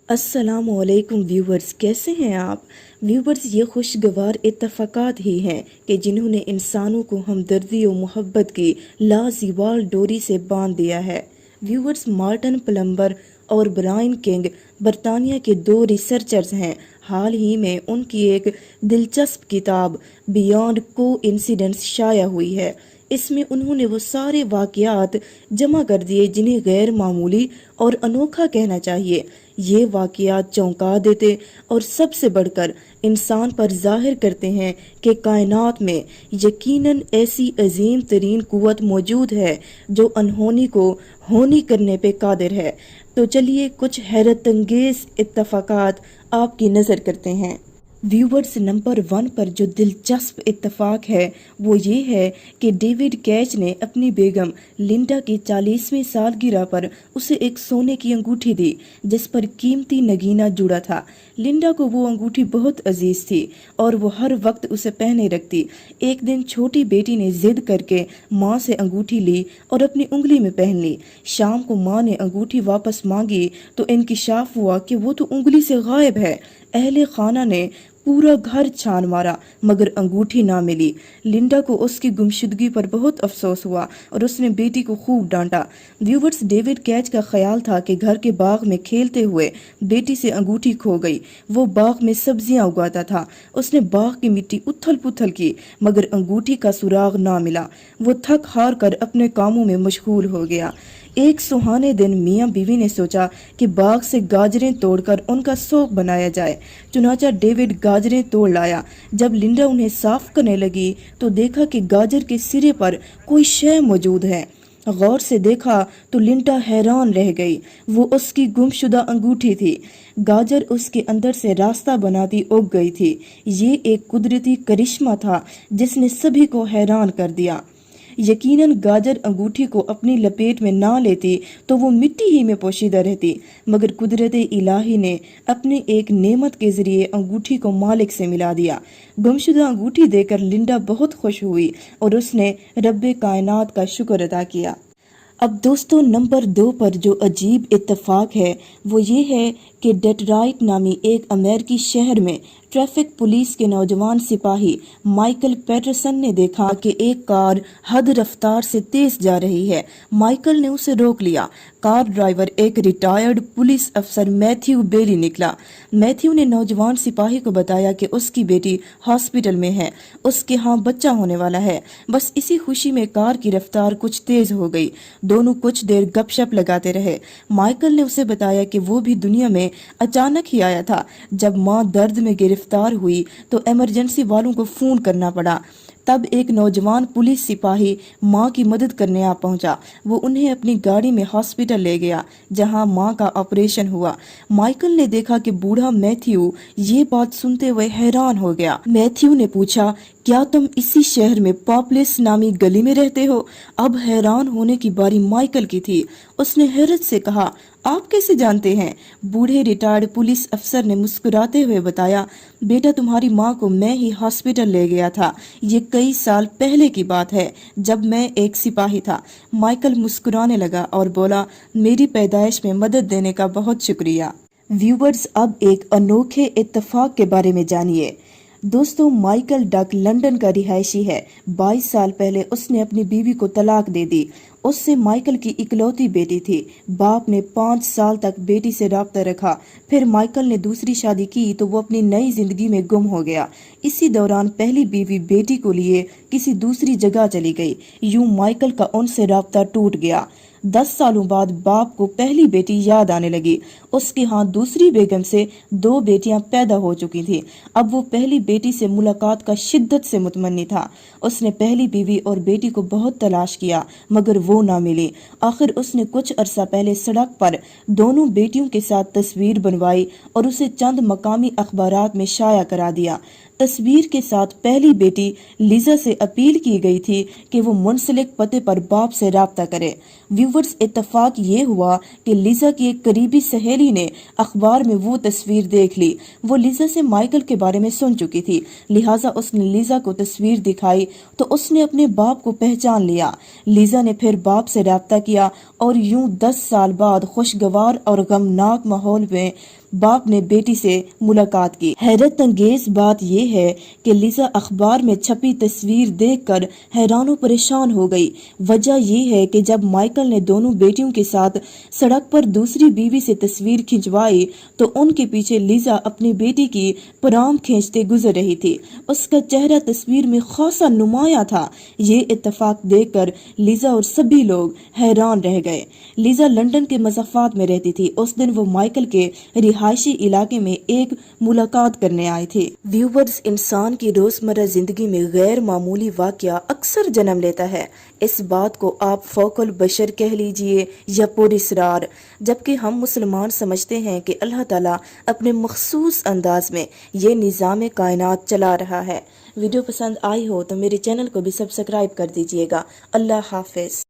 السلام علیکم ویورز، کیسے ہیں آپ؟ ویورز، یہ خوشگوار اتفاقات ہی ہیں کہ جنہوں نے انسانوں کو ہمدردی و محبت کی لازوال ڈوری سے باندھ دیا ہے۔ ویورز، مارٹن پلمبر اور برائن کنگ برطانیہ کے دو ریسرچرز ہیں۔ حال ہی میں ان کی ایک دلچسپ کتاب بیانڈ کو انسیڈنس شائع ہوئی ہے۔ اس میں انہوں نے وہ سارے واقعات جمع کر دیے جنہیں غیر معمولی اور انوکھا کہنا چاہیے۔ یہ واقعات چونکا دیتے اور سب سے بڑھ کر انسان پر ظاہر کرتے ہیں کہ کائنات میں یقیناً ایسی عظیم ترین قوت موجود ہے جو انہونی کو ہونی کرنے پہ قادر ہے۔ تو چلیے کچھ حیرت انگیز اتفاقات آپ کی نظر کرتے ہیں۔ ویورز، نمبر 1 پر جو دلچسپ اتفاق ہے وہ یہ ہے کہ ڈیوڈ کیچ نے اپنی بیگم لنڈا کی 40ویں سالگرہ پر اسے ایک سونے کی انگوٹھی دی جس پر قیمتی نگینہ جڑا تھا۔ لنڈا کو وہ انگوٹھی بہت عزیز تھی اور وہ ہر وقت اسے پہنے رکھتی۔ ایک دن چھوٹی بیٹی نے ضد کر کے ماں سے انگوٹھی لی اور اپنی انگلی میں پہن لی۔ شام کو ماں نے انگوٹھی واپس مانگی تو انکشاف ہوا کہ وہ تو انگلی سے غائب ہے۔ اہل خانہ نے پورا گھر چھان مارا مگر انگوٹھی نہ ملی۔ لنڈا کو اس کی گمشدگی پر بہت افسوس ہوا اور اس نے بیٹی کو خوب ڈانٹا۔ ویورز، ڈیوڈ کیچ کا خیال تھا کہ گھر کے باغ میں کھیلتے ہوئے بیٹی سے انگوٹھی کھو گئی۔ وہ باغ میں سبزیاں اگاتا تھا۔ اس نے باغ کی مٹی اتھل پتھل کی مگر انگوٹھی کا سراغ نہ ملا۔ وہ تھک ہار کر اپنے کاموں میں مشغول ہو گیا۔ ایک سہانے دن میاں بیوی نے سوچا کہ باغ سے گاجریں توڑ کر ان کا سوپ بنایا جائے۔ چنانچہ ڈیوڈ گاجریں توڑ لایا۔ جب لنڈا انہیں صاف کرنے لگی تو دیکھا کہ گاجر کے سرے پر کوئی شے موجود ہے۔ غور سے دیکھا تو لنڈا حیران رہ گئی۔ وہ اس کی گمشدہ انگوٹھی تھی۔ گاجر اس کے اندر سے راستہ بناتی اگ گئی تھی۔ یہ ایک قدرتی کرشمہ تھا جس نے سبھی کو حیران کر دیا۔ یقیناً گاجر انگوٹھی کو اپنی لپیٹ میں نہ لیتی تو وہ مٹی ہی میں پوشیدہ رہتی، مگر قدرت الہی نے اپنے ایک نعمت کے ذریعے انگوٹھی کو مالک سے ملا دیا۔ گمشدہ انگوٹھی دے کر لنڈا بہت خوش ہوئی اور اس نے رب کائنات کا شکر ادا کیا۔ اب دوستو، نمبر 2 پر جو عجیب اتفاق ہے وہ یہ ہے کہ ڈیٹرائٹ نامی ایک امریکی شہر میں ٹریفک پولیس کے نوجوان سپاہی مائیکل پیٹرسن نے دیکھا کہ ایک کار حد رفتار سے تیز جا رہی ہے۔ مائیکل نے اسے روک لیا۔ کار ڈرائیور ایک ریٹائرڈ پولیس افسر میتھیو بیلی نکلا۔ میتھیو نے نوجوان سپاہی کو بتایا کہ اس کی بیٹی ہاسپٹل میں ہے، اس کے ہاں بچہ ہونے والا ہے۔ بس اسی خوشی میں کار کی رفتار کچھ تیز ہو گئی۔ دونوں کچھ دیر گپ شپ لگاتے رہے۔ مائیکل نے اسے بتایا کہ وہ بھی دنیا میں اچانک ہی آیا تھا۔ جب ماں درد میں گرفتار ہوئی تو ایمرجنسی والوں کو فون کرنا پڑا۔ تب ایک نوجوان پولیس سپاہی ماں کی مدد کرنے آ پہنچا۔ وہ انہیں اپنی گاڑی میں ہاسپٹل لے گیا جہاں ماں کا آپریشن ہوا۔ مائیکل نے دیکھا کہ بوڑھا میتھیو یہ بات سنتے ہوئے حیران ہو گیا۔ میتھیو نے پوچھا، کیا تم اسی شہر میں پاپلس نامی گلی میں رہتے ہو؟ اب حیران ہونے کی باری مائیکل کی تھی۔ اس نے حیرت سے کہا، آپ کیسے جانتے ہیں؟ بوڑھے ریٹائرڈ پولیس افسر نے مسکراتے ہوئے بتایا، بیٹا تمہاری ماں کو میں ہی ہاسپٹل لے گیا تھا۔ یہ کئی سال پہلے کی بات ہے جب میں ایک سپاہی تھا۔ مائیکل مسکرانے لگا اور بولا، میری پیدائش میں مدد دینے کا بہت شکریہ۔ ویورز، اب ایک انوکھے اتفاق کے بارے میں جانیے۔ دوستو، مائیکل ڈک لندن کا رہائشی ہے۔ 22 سال پہلے اس نے اپنی بیوی کو طلاق دے دی۔ اس سے مائیکل کی اکلوتی بیٹی تھی۔ باپ نے 5 سال تک بیٹی سے رابطہ رکھا۔ پھر مائیکل نے دوسری شادی کی تو وہ اپنی نئی زندگی میں گم ہو گیا۔ اسی دوران پہلی بیوی بیٹی کو لیے کسی دوسری جگہ چلی گئی۔ یوں مائیکل کا ان سے رابطہ ٹوٹ گیا۔ 10 سالوں بعد باپ کو پہلی بیٹی یاد آنے لگی۔ اس کے ہاں دوسری بیگم سے 2 بیٹیاں پیدا ہو چکی تھیں۔ اب وہ پہلی بیٹی سے ملاقات کا شدت سے متمنی تھا۔ اس نے پہلی بیوی اور بیٹی کو بہت تلاش کیا مگر وہ نہ ملی۔ آخر اس نے کچھ عرصہ پہلے سڑک پر دونوں بیٹیوں کے ساتھ تصویر بنوائی اور اسے چند مقامی اخبارات میں شائع کرا دیا۔ تصویر کے ساتھ پہلی بیٹی لیزا سے اپیل کی گئی تھی کہ وہ منسلک پتے پر باپ سے رابطہ کرے۔ ویورز، اتفاق یہ ہوا کہ لیزا کی ایک قریبی سہیلی نے اخبار میں وہ تصویر دیکھ لی۔ وہ لیزا سے مائیکل کے بارے میں سن چکی تھی، لہٰذا اس نے لیزا کو تصویر دکھائی تو اس نے اپنے باپ کو پہچان لیا۔ لیزا نے پھر باپ سے رابطہ کیا اور یوں 10 سال بعد خوشگوار اور غمناک ماحول میں باپ نے بیٹی سے ملاقات کی۔ حیرت انگیز بات یہ ہے کہ لیزا اخبار میں چھپی تصویر دیکھ کر حیران و پریشان ہو گئی۔ وجہ یہ ہے کہ جب مائیکل نے دونوں بیٹیوں کے ساتھ سڑک پر دوسری بیوی سے تصویر کھنچوائی تو ان کے پیچھے لیزا اپنی بیٹی کی پرام کھینچتے گزر رہی تھی۔ اس کا چہرہ تصویر میں خاصا نمایاں تھا۔ یہ اتفاق دیکھ کر لیزا اور سبھی لوگ حیران رہ گئے۔ لیزا لندن کے مضافات میں رہتی تھی۔ اس دن وہ مائیکل کے رہائشی علاقے میں ایک ملاقات کرنے آئے تھے۔ ویورز، انسان کی روزمرہ زندگی میں غیر معمولی واقعہ اکثر جنم لیتا ہے۔ اس بات کو آپ فوق البشر کہہ لیجئے یا پراسرار، جبکہ ہم مسلمان سمجھتے ہیں کہ اللہ تعالیٰ اپنے مخصوص انداز میں یہ نظام کائنات چلا رہا ہے۔ ویڈیو پسند آئی ہو تو میرے چینل کو بھی سبسکرائب کر دیجئے گا۔ اللہ حافظ۔